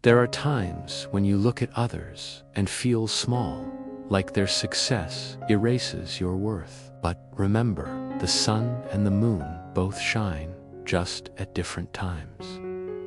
There are times when you look at others and feel small, like their success erases your worth. But remember, the sun and the moon both shine, just at different times.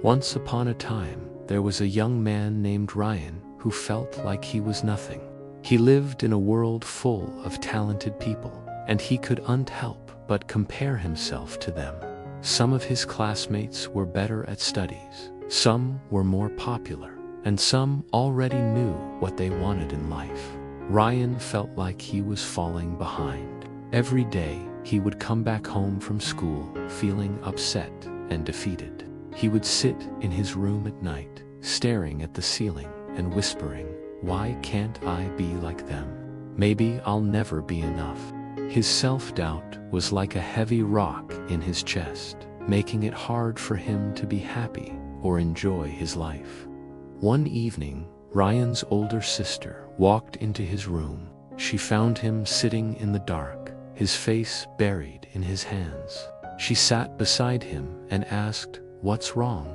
Once upon a time, there was a young man named Ryan who felt like he was nothing. He lived in a world full of talented people, and he couldn't help but compare himself to them. Some of his classmates were better at studies, some were more popular, and some already knew what they wanted in life. Ryan felt like he was falling behind. Every day, he would come back home from school feeling upset and defeated. He would sit in his room at night, staring at the ceiling and whispering, "Why can't I be like them? Maybe I'll never be enough." His self-doubt was like a heavy rock in his chest, making it hard for him to be happy or enjoy his life. One evening, Ryan's older sister walked into his room. She found him sitting in the dark, his face buried in his hands. She sat beside him and asked, "What's wrong?"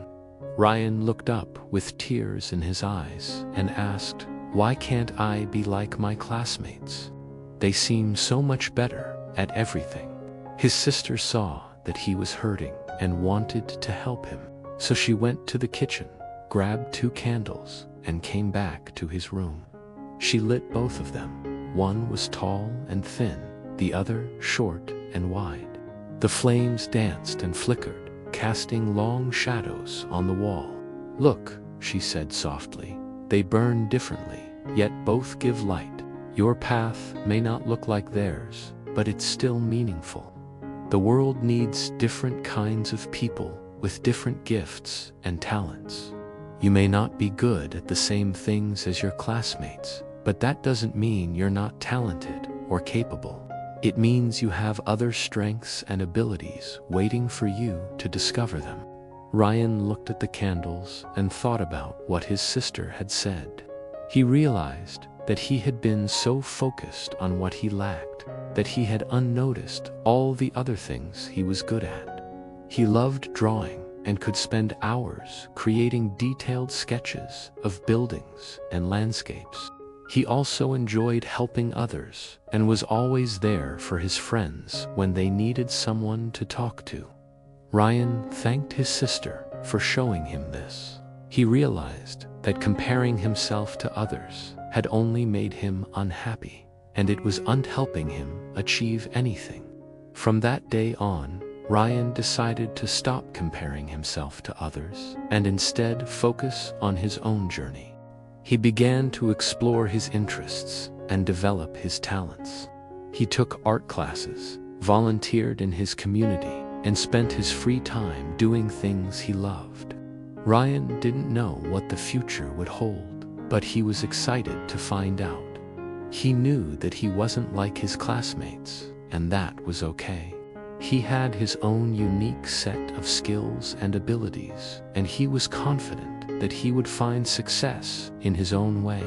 Ryan looked up with tears in his eyes and asked, "Why can't I be like my classmates? They seem so much better at everything." His sister saw that he was hurting and wanted to help him. So she went to the kitchen, grabbed 2 candles, and came back to his room. She lit both of them. One was tall and thin, the other short and wide. The flames danced and flickered, casting long shadows on the wall. "Look," she said softly, "they burn differently, yet both give light. Your path may not look like theirs, but it's still meaningful. The world needs different kinds of people with different gifts and talents. You may not be good at the same things as your classmates, but that doesn't mean you're not talented or capable. It means you have other strengths and abilities waiting for you to discover them." Ryan looked at the candles and thought about what his sister had said. He realized that he had been so focused on what he lacked that he had unnoticed all the other things he was good at. He loved drawing and could spend hours creating detailed sketches of buildings and landscapes. He also enjoyed helping others and was always there for his friends when they needed someone to talk to. Ryan thanked his sister for showing him this. He realized that comparing himself to others had only made him unhappy, and it wasn't helping him achieve anything. From that day on, Ryan decided to stop comparing himself to others and instead focus on his own journey. He began to explore his interests and develop his talents. He took art classes, volunteered in his community, and spent his free time doing things he loved. Ryan didn't know what the future would hold, but he was excited to find out. He knew that he wasn't like his classmates, and that was okay. He had his own unique set of skills and abilities, and he was confident that he would find success in his own way.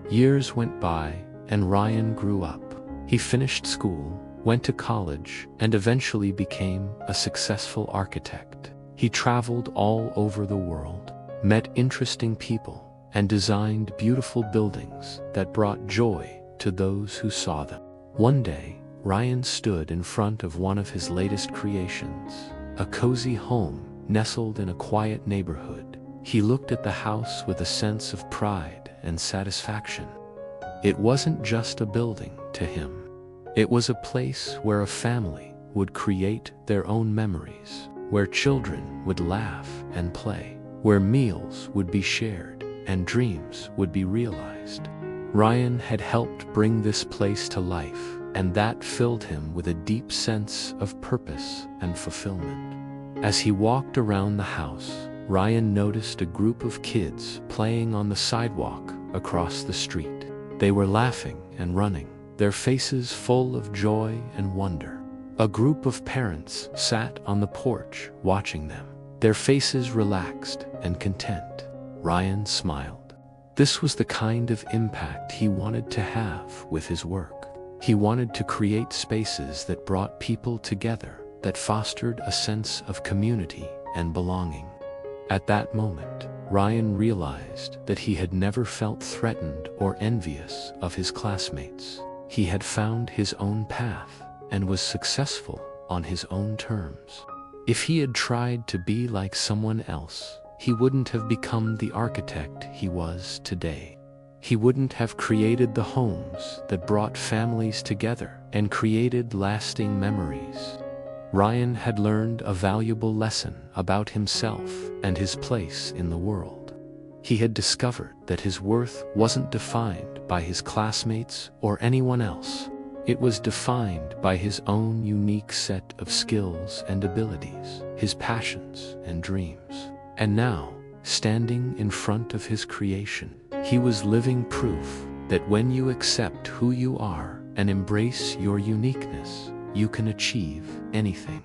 Years went by, and Ryan grew up. He finished school, went to college, and eventually became a successful architect. He traveled all over the world, met interesting people, and designed beautiful buildings that brought joy to those who saw them. One day, Ryan stood in front of one of his latest creations, a cozy home nestled in a quiet neighborhood. He looked at the house with a sense of pride and satisfaction. It wasn't just a building to him. It was a place where a family would create their own memories, where children would laugh and play, where meals would be shared and dreams would be realized. Ryan had helped bring this place to life, and that filled him with a deep sense of purpose and fulfillment. As he walked around the house, Ryan noticed a group of kids playing on the sidewalk across the street. They were laughing and running, their faces full of joy and wonder. A group of parents sat on the porch watching them, their faces relaxed and content. Ryan smiled. This was the kind of impact he wanted to have with his work. He wanted to create spaces that brought people together, that fostered a sense of community and belonging. At that moment, Ryan realized that he had never felt threatened or envious of his classmates. He had found his own path and was successful on his own terms. If he had tried to be like someone else, he wouldn't have become the architect he was today. He wouldn't have created the homes that brought families together and created lasting memories. Ryan had learned a valuable lesson about himself and his place in the world. He had discovered that his worth wasn't defined by his classmates or anyone else. It was defined by his own unique set of skills and abilities, his passions and dreams. And now, standing in front of his creation, he was living proof that when you accept who you are and embrace your uniqueness, you can achieve anything.